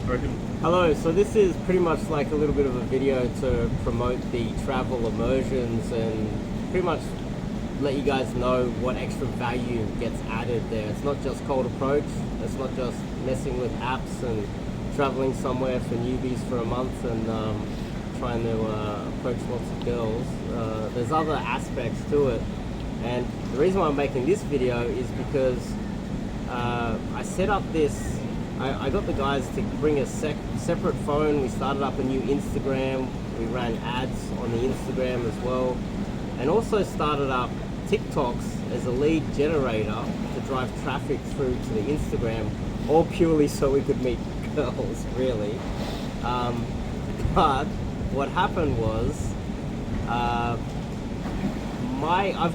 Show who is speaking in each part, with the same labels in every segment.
Speaker 1: I reckon.
Speaker 2: Hello, so this is pretty much like a little bit of a video to promote the travel immersions and pretty much let you guys know what extra value gets added there. It's not just cold approach, it's not just messing with apps and traveling somewhere for newbies for a month and trying to approach lots of girls. There's other aspects to it, and the reason why I'm making this video is because I set up this. I got the guys to bring a separate phone. We started up a new Instagram. We ran ads on the Instagram as well, and also started up TikToks as a lead generator to drive traffic through to the Instagram, all purely so we could meet girls, really. But what happened was, I've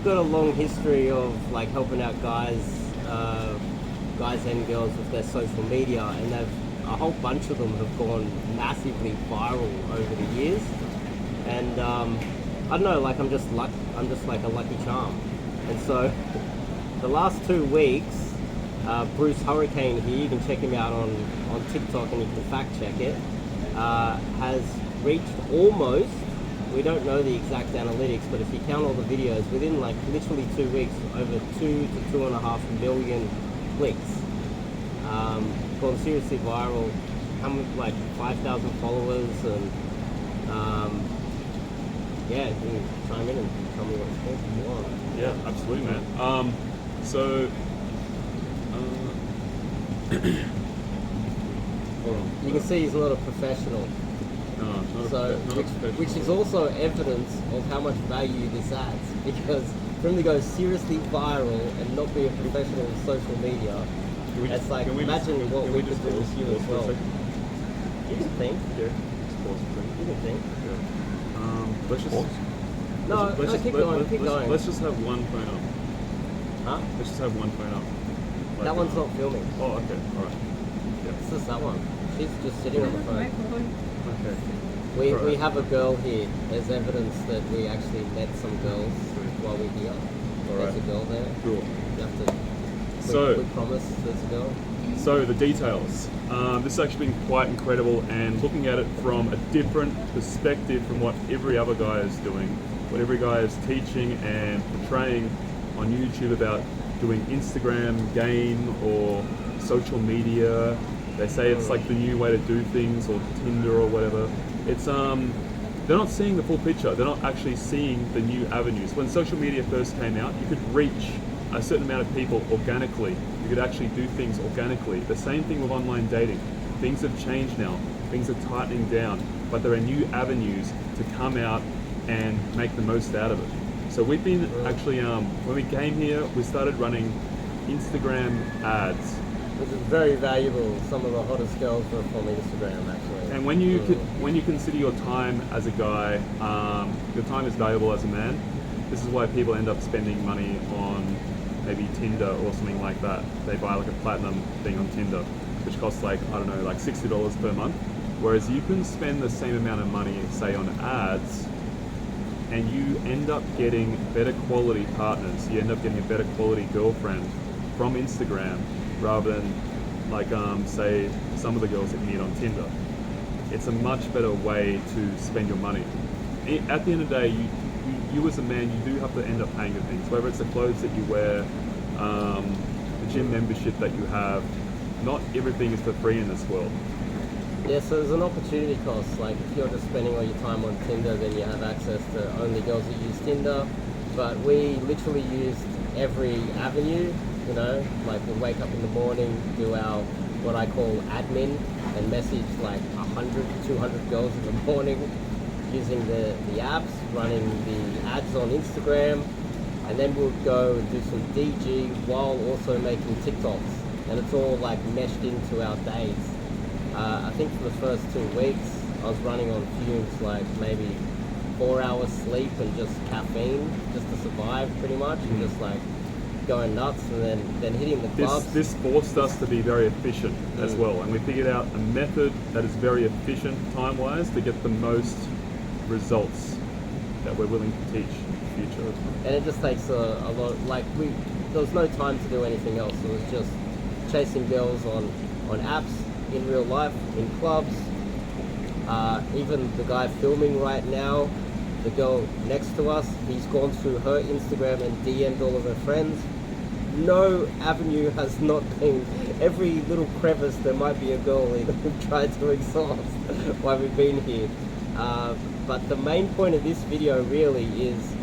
Speaker 2: got a long history of like helping out guys and girls with their social media, and a whole bunch of them have gone massively viral over the years. And I don't know, like I'm just like a lucky charm. And so the last 2 weeks, Bruce Hurricane here, you can check him out on TikTok and you can fact check it, has reached almost, we don't know the exact analytics, but if you count all the videos, within like literally 2 weeks, over 2 to 2.5 million clicks. Gone seriously viral, come with like 5,000 followers, and yeah, you can chime in and tell me what it's called if you want.
Speaker 1: Yeah, absolutely, man. Hold on.
Speaker 2: You can see he's not a professional.
Speaker 1: No, not
Speaker 2: So,
Speaker 1: a professional.
Speaker 2: which is also evidence of how much value this adds, because for him to go seriously viral and not be a professional in social media, it's like, imagine what we could do with you as well. You can think.
Speaker 1: Yeah, just pause for a second.
Speaker 2: You can think.
Speaker 1: Yeah. Let's just...
Speaker 2: Keep going.
Speaker 1: Let's just have one phone up.
Speaker 2: Huh?
Speaker 1: Let's just have one phone up. Like,
Speaker 2: That one's not filming.
Speaker 1: Oh, okay, alright. Yeah.
Speaker 2: It's just that one. She's just sitting on the phone.
Speaker 1: Okay.
Speaker 2: We
Speaker 1: Alright.
Speaker 2: have a girl here. There's evidence that we actually met some girls while we're here.
Speaker 1: Alright.
Speaker 2: There's a girl there.
Speaker 1: Cool.
Speaker 2: You have to... We promise there's a girl.
Speaker 1: So the details. This has actually been quite incredible, and looking at it from a different perspective from what every other guy is doing, what every guy is teaching and portraying on YouTube about doing Instagram game or social media. They say it's like the new way to do things, or Tinder or whatever. It's they're not seeing the full picture. They're not actually seeing the new avenues. When social media first came out, you could reach a certain amount of people organically. You could actually do things organically. The same thing with online dating. Things have changed now. Things are tightening down, but there are new avenues to come out and make the most out of it. So we've been actually, when we came here, we started running Instagram ads.
Speaker 2: Which is very valuable. Some of the hottest girls were from Instagram, actually.
Speaker 1: And when you consider your time as a guy, your time is valuable as a man. This is why people end up spending money on maybe Tinder or something like that. They buy like a platinum thing on Tinder, which costs like, I don't know, like $60 per month. Whereas you can spend the same amount of money, say, on ads, and you end up getting better quality partners. You end up getting a better quality girlfriend from Instagram rather than like, say, some of the girls that you meet on Tinder. It's a much better way to spend your money. At the end of the day, you as a man, you do have to end up paying for things, whether it's the clothes that you wear, the gym membership that you have. Not everything is for free in this world.
Speaker 2: Yeah, so there's an opportunity cost. Like if you're just spending all your time on Tinder, then you have access to only girls that use Tinder. But we literally used every avenue, you know, like we'll wake up in the morning, do our, what I call admin, and message like 100, 200 girls in the morning, using the apps, running the ads on Instagram, and then we'll go do some DG while also making TikToks, and it's all like meshed into our days. I think for the first 2 weeks I was running on fumes, like maybe 4 hours sleep and just caffeine just to survive pretty much, and just like going nuts, and then hitting the clubs.
Speaker 1: This forced us to be very efficient as well, and we figured out a method that is very efficient time-wise to get the most results that we're willing to teach in the future.
Speaker 2: And it just takes a lot, like there was no time to do anything else. It was just chasing girls on apps, in real life, in clubs. Even the guy filming right now, the girl next to us, he's gone through her Instagram and DM'd all of her friends. No avenue has not been, every little crevice there might be a girl in who tried to exhaust while we've been here. But the main point of this video really is,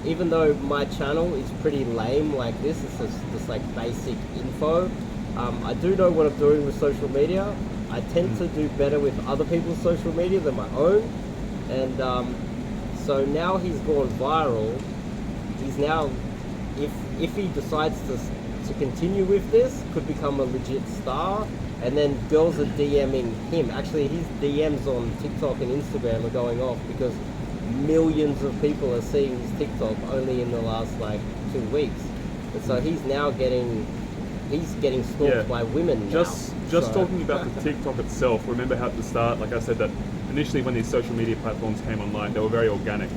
Speaker 2: even though my channel is pretty lame like this, it's just like basic info, I do know what I'm doing with social media. I tend to do better with other people's social media than my own. And so now he's gone viral. He's now, if he decides to continue with this, could become a legit star. And then girls are DMing him. Actually, his DMs on TikTok and Instagram are going off because millions of people are seeing his TikTok only in the last like 2 weeks. And so he's now getting stalked by women now.
Speaker 1: Just talking about the TikTok itself, remember how at the start, like I said, that initially when these social media platforms came online, they were very organic.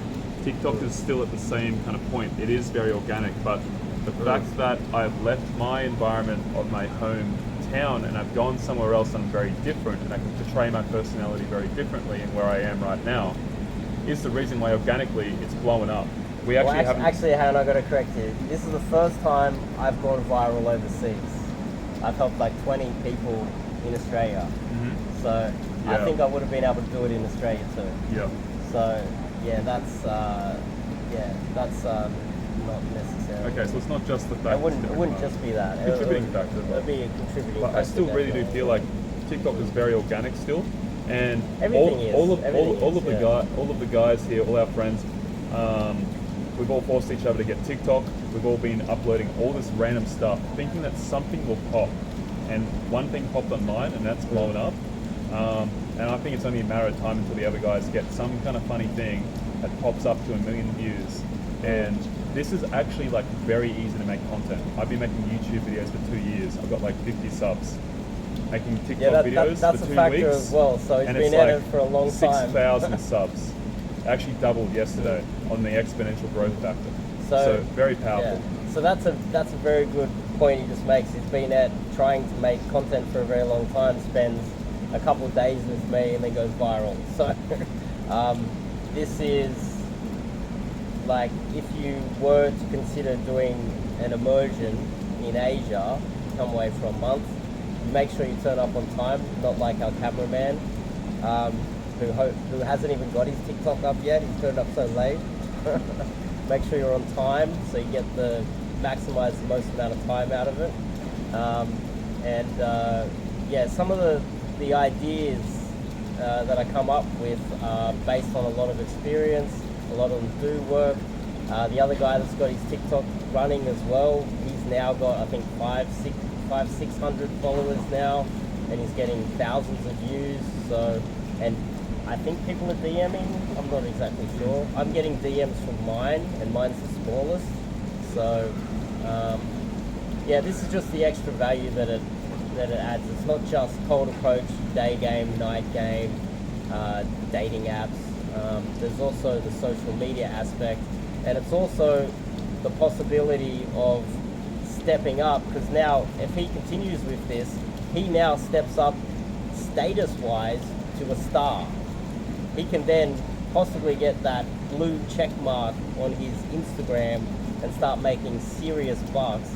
Speaker 1: TikTok is still at the same kind of point. It is very organic, but the fact that I've left my environment of my hometown and I've gone somewhere else and I'm very different and I can portray my personality very differently in where I am right now is the reason why organically it's blowing up.
Speaker 2: Actually, Han, I got to correct you. This is the first time I've gone viral overseas. I've helped like 20 people in Australia. So I think I would have been able to do it in Australia too.
Speaker 1: Yeah.
Speaker 2: So yeah, that's not necessary.
Speaker 1: Okay, so it's not just the fact.
Speaker 2: It wouldn't just be that.
Speaker 1: Contributing factor.
Speaker 2: It would be a contributing
Speaker 1: but
Speaker 2: factor.
Speaker 1: I still really do feel like TikTok is very organic still, and
Speaker 2: all
Speaker 1: of the guys here, all our friends, we've all forced each other to get TikTok. We've all been uploading all this random stuff, thinking that something will pop, and one thing popped on mine, and that's blown up. And I think it's only a matter of time until the other guys get some kind of funny thing that pops up to 1 million views. And this is actually like very easy to make content. I've been making YouTube videos for 2 years. I've got like 50 subs. Making TikTok videos
Speaker 2: that's
Speaker 1: for 2
Speaker 2: a factor
Speaker 1: weeks.
Speaker 2: as well. So he's
Speaker 1: and
Speaker 2: been at it for a long time.
Speaker 1: 6,000 subs. Actually doubled yesterday on the exponential growth factor. So very powerful.
Speaker 2: Yeah. So that's a very good point he just makes. He's been at trying to make content for a very long time, spends a couple of days with me and then goes viral. So this is like, if you were to consider doing an immersion in Asia, come away for a month, make sure you turn up on time, not like our cameraman who hasn't even got his TikTok up yet. He's turned up so late. Make sure you're on time so you get maximize the most amount of time out of it. Some of the ideas that I come up with are based on a lot of experience. A lot of them do work. The other guy that's got his TikTok running as well, he's now got, I think, 600 followers now, and he's getting thousands of views. So, and I think people are DMing. I'm not exactly sure. I'm getting DMs from mine, and mine's the smallest. So, this is just the extra value that it adds. It's not just cold approach, day game, night game, dating apps. There's also the social media aspect, and it's also the possibility of stepping up, because now if he continues with this, he now steps up status-wise to a star. He can then possibly get that blue check mark on his Instagram and start making serious bucks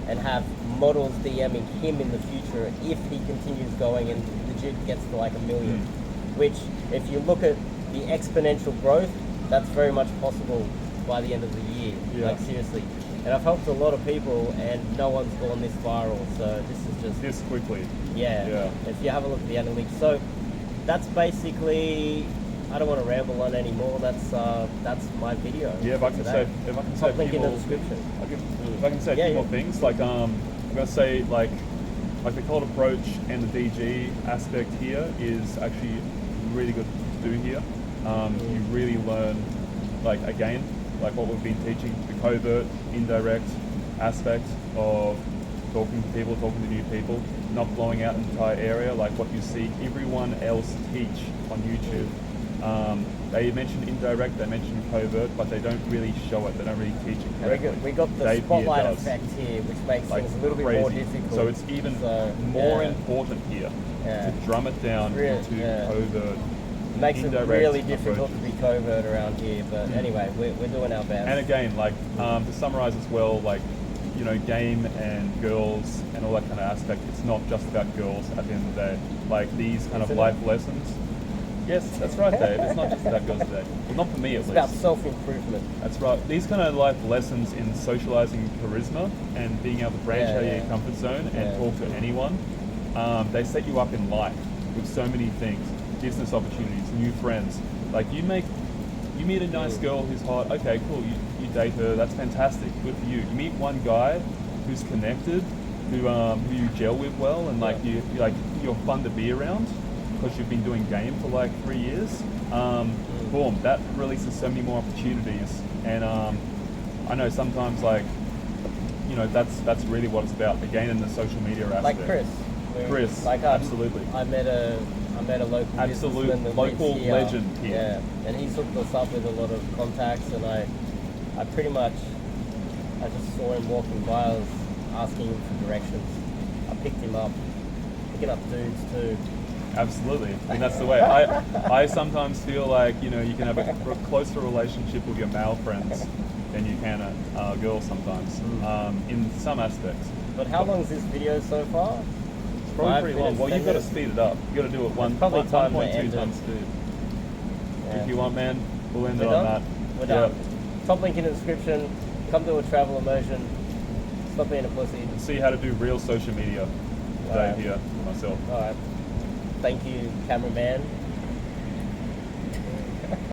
Speaker 2: and have models DMing him in the future if he continues going and legit gets to like 1 million. Which, if you look at the exponential growth, that's very much possible by the end of the year. Like, seriously. And I've helped a lot of people and no one's gone this viral, so this is just...
Speaker 1: This quickly.
Speaker 2: Yeah. If you have a look at the analytics. So that's basically... I don't want to ramble on anymore. That's my video.
Speaker 1: Yeah, if I can say a
Speaker 2: link
Speaker 1: few
Speaker 2: in the
Speaker 1: more,
Speaker 2: description.
Speaker 1: If I can say a few more things, like I'm gonna say like the cold approach and the DG aspect here is actually really good to do here. You really learn, like, again, like what we've been teaching, the covert, indirect aspect of talking to people, talking to new people, not blowing out an entire area like what you see everyone else teach on YouTube. They mention indirect, they mention covert, but they don't really show it. They don't really teach it correctly.
Speaker 2: We got the
Speaker 1: Dave
Speaker 2: spotlight
Speaker 1: here does.
Speaker 2: effect here, which makes
Speaker 1: Like
Speaker 2: things a little bit
Speaker 1: crazy.
Speaker 2: more difficult.
Speaker 1: So it's even more important here to drum it down to covert.
Speaker 2: It makes it
Speaker 1: indirect
Speaker 2: really difficult
Speaker 1: approaches.
Speaker 2: to be covert around here, but anyway, we're doing our best.
Speaker 1: And again, like to summarize as well, like game and girls and all that kind of aspect. It's not just about girls at the end of the day. Like these kind of life lessons. Yes, that's right, Dave. It's not just about girls today. Well, not for me at least.
Speaker 2: It's about self-improvement.
Speaker 1: That's right. These kind of life lessons in socializing charisma and being able to branch out of your comfort zone and talk to anyone, they set you up in life with so many things, business opportunities, new friends. Like you meet a nice girl who's hot. Okay, cool. You date her. That's fantastic. Good for you. You meet one guy who's connected, who you gel with well, and you're fun to be around because you've been doing game for like 3 years. Boom, that releases so many more opportunities. And I know sometimes that's really what it's about. Again, in the social media aspect.
Speaker 2: Like Chris.
Speaker 1: Absolutely.
Speaker 2: I met a local businessman that
Speaker 1: local
Speaker 2: lives here.
Speaker 1: legend here.
Speaker 2: Yeah, and he's hooked us up with a lot of contacts, and I pretty much just saw him walking by. I was asking him for directions. I picked him up, picking up dudes too.
Speaker 1: Absolutely, and that's the way. I sometimes feel like you can have a closer relationship with your male friends than you can a girl sometimes, in some aspects.
Speaker 2: But how long is this video so far?
Speaker 1: It's probably pretty long. Well, you've got to speed it up. You've got to do it 1.2 times speed. If you want, man, we'll end it on that.
Speaker 2: We're done. Top link in the description. Come to a travel immersion. Stop being a pussy.
Speaker 1: See how to do real social media. Dave here, myself.
Speaker 2: All right. Thank you, cameraman.